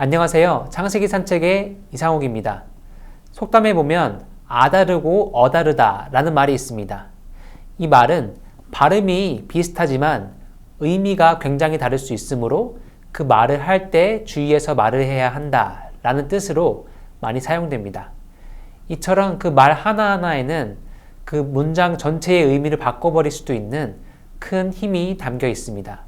안녕하세요. 창세기 산책의 이상욱입니다. 속담에 보면 아다르고 어다르다 라는 말이 있습니다. 이 말은 발음이 비슷하지만 의미가 굉장히 다를 수 있으므로 그 말을 할 때 주의해서 말을 해야 한다 라는 뜻으로 많이 사용됩니다. 이처럼 그 말 하나하나에는 그 문장 전체의 의미를 바꿔버릴 수도 있는 큰 힘이 담겨 있습니다.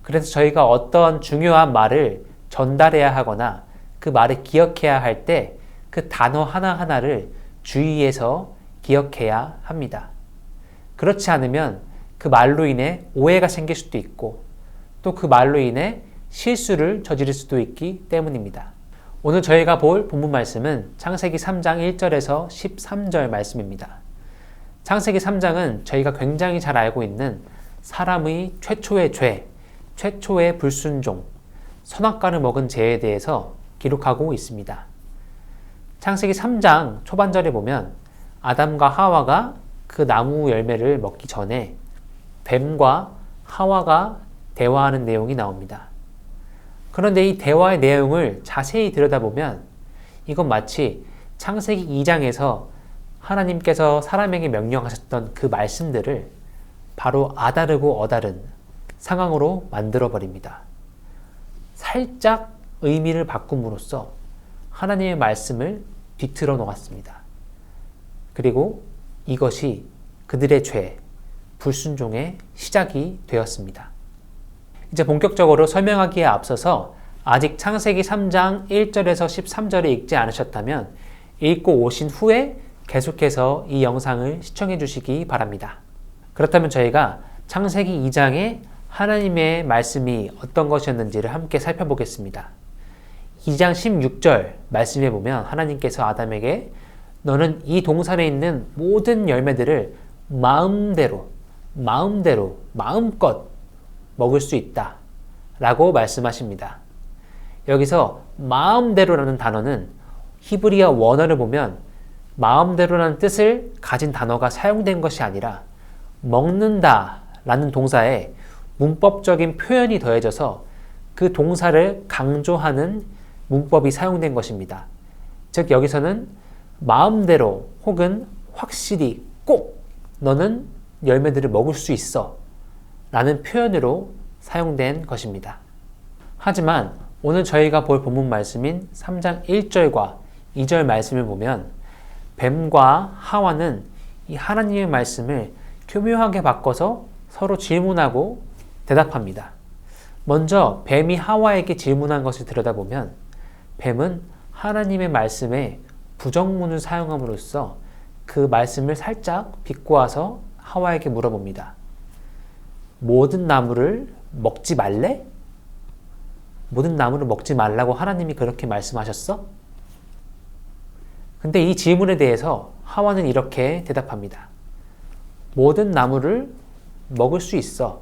그래서 저희가 어떤 중요한 말을 전달해야 하거나 그 말을 기억해야 할 때 그 단어 하나하나를 주의해서 기억해야 합니다. 그렇지 않으면 그 말로 인해 오해가 생길 수도 있고 또 그 말로 인해 실수를 저지를 수도 있기 때문입니다. 오늘 저희가 볼 본문 말씀은 창세기 3장 1절에서 13절 말씀입니다. 창세기 3장은 저희가 굉장히 잘 알고 있는 사람의 최초의 죄, 최초의 불순종, 선악과를 먹은 죄에 대해서 기록하고 있습니다. 창세기 3장 초반절에 보면 아담과 하와가 그 나무 열매를 먹기 전에 뱀과 하와가 대화하는 내용이 나옵니다. 그런데 이 대화의 내용을 자세히 들여다보면 이건 마치 창세기 2장에서 하나님께서 사람에게 명령하셨던 그 말씀들을 바로 아다르고 어다른 상황으로 만들어버립니다. 살짝 의미를 바꿈으로써 하나님의 말씀을 뒤틀어 놓았습니다. 그리고 이것이 그들의 죄, 불순종의 시작이 되었습니다. 이제 본격적으로 설명하기에 앞서서 아직 창세기 3장 1절에서 13절을 읽지 않으셨다면 읽고 오신 후에 계속해서 이 영상을 시청해 주시기 바랍니다. 그렇다면 저희가 창세기 2장에 하나님의 말씀이 어떤 것이었는지를 함께 살펴보겠습니다. 2장 16절 말씀에 보면 하나님께서 아담에게 너는 이 동산에 있는 모든 열매들을 마음대로 마음껏 먹을 수 있다 라고 말씀하십니다. 여기서 마음대로라는 단어는 히브리어 원어를 보면 마음대로라는 뜻을 가진 단어가 사용된 것이 아니라 먹는다 라는 동사에 문법적인 표현이 더해져서 그 동사를 강조하는 문법이 사용된 것입니다. 즉 여기서는 마음대로 혹은 확실히 꼭 너는 열매들을 먹을 수 있어 라는 표현으로 사용된 것입니다. 하지만 오늘 저희가 볼 본문 말씀인 3장 1절과 2절 말씀을 보면 뱀과 하와는 이 하나님의 말씀을 교묘하게 바꿔서 서로 질문하고 대답합니다. 먼저 뱀이 하와에게 질문한 것을 들여다보면 뱀은 하나님의 말씀에 부정문을 사용함으로써 그 말씀을 살짝 비꼬아서 하와에게 물어봅니다. 모든 나무를 먹지 말래? 모든 나무를 먹지 말라고 하나님이 그렇게 말씀하셨어? 근데 이 질문에 대해서 하와는 이렇게 대답합니다. 모든 나무를 먹을 수 있어.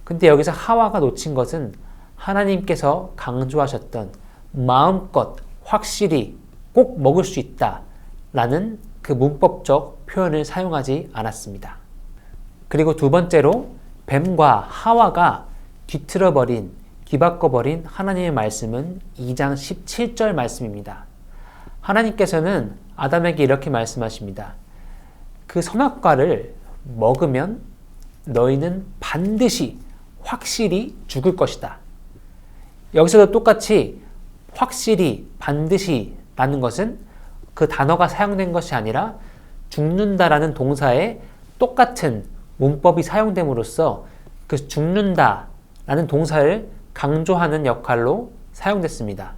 근데 여기서 하와가 놓친 것은 하나님께서 강조하셨던 마음껏 확실히 꼭 먹을 수 있다 라는 그 문법적 표현을 사용하지 않았습니다. 그리고 두 번째로 뱀과 하와가 뒤바꿔버린 하나님의 말씀은 2장 17절 말씀입니다. 하나님께서는 아담에게 이렇게 말씀하십니다. 그 선악과를 먹으면 너희는 반드시 확실히 죽을 것이다. 여기서도 똑같이 확실히 반드시 라는 것은 그 단어가 사용된 것이 아니라 죽는다라는 동사에 똑같은 문법이 사용됨으로써 그 죽는다라는 동사를 강조하는 역할로 사용됐습니다.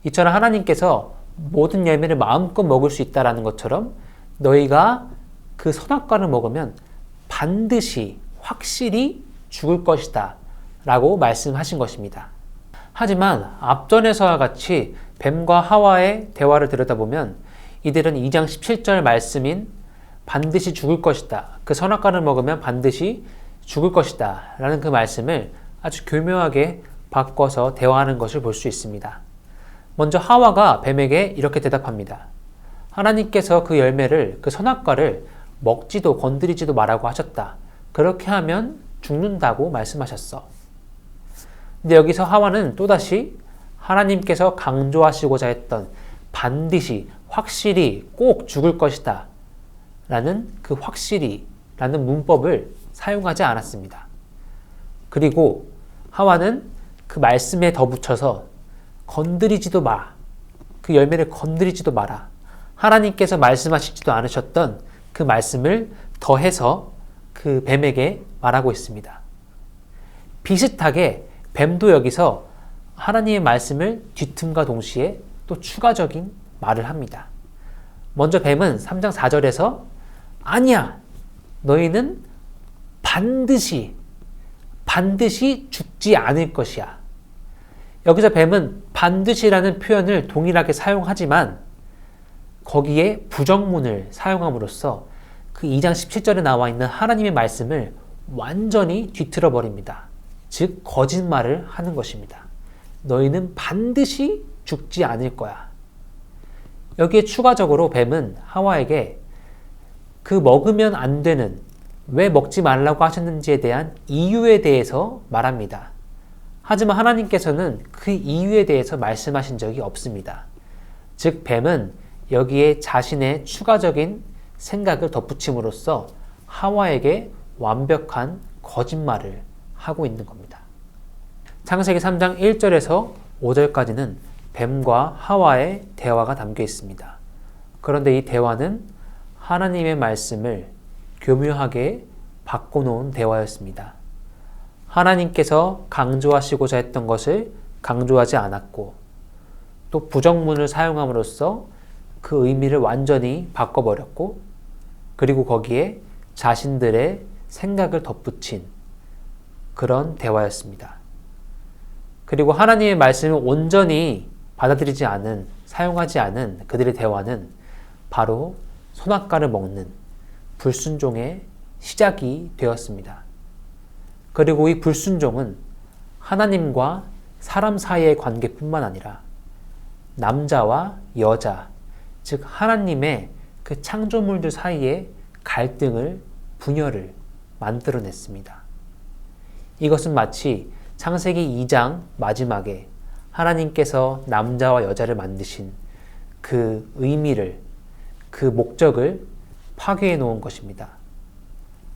이처럼 하나님께서 모든 열매를 마음껏 먹을 수 있다라는 것처럼 너희가 그 선악과를 먹으면 반드시 확실히 죽을 것이다 라고 말씀하신 것입니다. 하지만 앞전에서와 같이 뱀과 하와의 대화를 들여다보면 이들은 2장 17절 말씀인 반드시 죽을 것이다. 그 선악과를 먹으면 반드시 죽을 것이다. 라는 그 말씀을 아주 교묘하게 바꿔서 대화하는 것을 볼 수 있습니다. 먼저 하와가 뱀에게 이렇게 대답합니다. 하나님께서 그 열매를, 그 선악과를 먹지도 건드리지도 말라고 하셨다. 그렇게 하면 죽는다고 말씀하셨어. 근데 여기서 하와는 또다시 하나님께서 강조하시고자 했던 반드시, 확실히, 꼭 죽을 것이다 라는 그 확실히 라는 문법을 사용하지 않았습니다. 그리고 하와는 그 말씀에 덧붙여서 건드리지도 마, 그 열매를 건드리지도 마라, 하나님께서 말씀하시지도 않으셨던 그 말씀을 더해서 그 뱀에게 말하고 있습니다. 비슷하게 뱀도 여기서 하나님의 말씀을 뒤틈과 동시에 또 추가적인 말을 합니다. 먼저 뱀은 3장 4절에서 아니야, 너희는 반드시 죽지 않을 것이야. 여기서 뱀은 반드시라는 표현을 동일하게 사용하지만 거기에 부정문을 사용함으로써 그 2장 17절에 나와 있는 하나님의 말씀을 완전히 뒤틀어 버립니다. 즉 거짓말을 하는 것입니다. 너희는 반드시 죽지 않을 거야. 여기에 추가적으로 뱀은 하와에게 그 먹으면 안 되는, 왜 먹지 말라고 하셨는지에 대한 이유에 대해서 말합니다. 하지만 하나님께서는 그 이유에 대해서 말씀하신 적이 없습니다. 즉 뱀은 여기에 자신의 추가적인 생각을 덧붙임으로써 하와에게 완벽한 거짓말을 하고 있는 겁니다. 창세기 3장 1절에서 5절까지는 뱀과 하와의 대화가 담겨 있습니다. 그런데 이 대화는 하나님의 말씀을 교묘하게 바꿔놓은 대화였습니다. 하나님께서 강조하시고자 했던 것을 강조하지 않았고 또 부정문을 사용함으로써 그 의미를 완전히 바꿔버렸고 그리고 거기에 자신들의 생각을 덧붙인 그런 대화였습니다. 그리고 하나님의 말씀을 온전히 받아들이지 않은, 사용하지 않은 그들의 대화는 바로 선악과를 먹는 불순종의 시작이 되었습니다. 그리고 이 불순종은 하나님과 사람 사이의 관계뿐만 아니라 남자와 여자, 즉 하나님의 그 창조물들 사이에 갈등을, 분열을 만들어냈습니다. 이것은 마치 창세기 2장 마지막에 하나님께서 남자와 여자를 만드신 그 의미를, 그 목적을 파괴해 놓은 것입니다.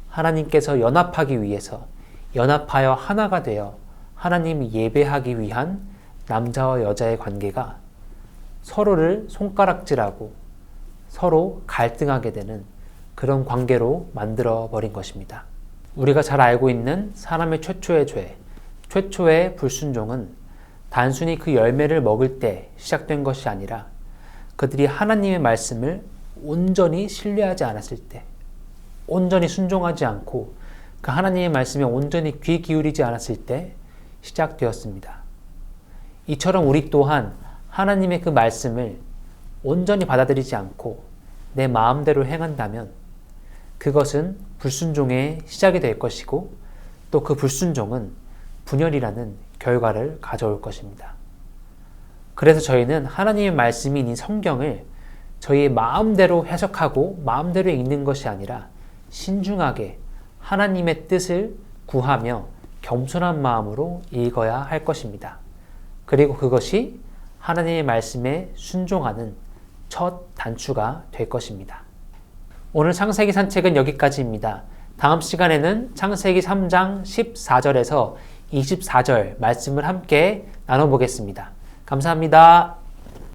하나님께서 연합하기 위해서 연합하여 하나가 되어 하나님 예배하기 위한 남자와 여자의 관계가 서로를 손가락질하고 서로 갈등하게 되는 그런 관계로 만들어 버린 것입니다. 우리가 잘 알고 있는 사람의 최초의 죄, 최초의 불순종은 단순히 그 열매를 먹을 때 시작된 것이 아니라 그들이 하나님의 말씀을 온전히 신뢰하지 않았을 때, 온전히 순종하지 않고 그 하나님의 말씀에 온전히 귀 기울이지 않았을 때 시작되었습니다. 이처럼 우리 또한 하나님의 그 말씀을 온전히 받아들이지 않고 내 마음대로 행한다면 그것은 불순종의 시작이 될 것이고 또 그 불순종은 분열이라는 결과를 가져올 것입니다. 그래서 저희는 하나님의 말씀인 이 성경을 저희의 마음대로 해석하고 마음대로 읽는 것이 아니라 신중하게 하나님의 뜻을 구하며 겸손한 마음으로 읽어야 할 것입니다. 그리고 그것이 하나님의 말씀에 순종하는 첫 단추가 될 것입니다. 오늘 창세기 산책은 여기까지입니다. 다음 시간에는 창세기 3장 14절에서 24절 말씀을 함께 나눠보겠습니다. 감사합니다.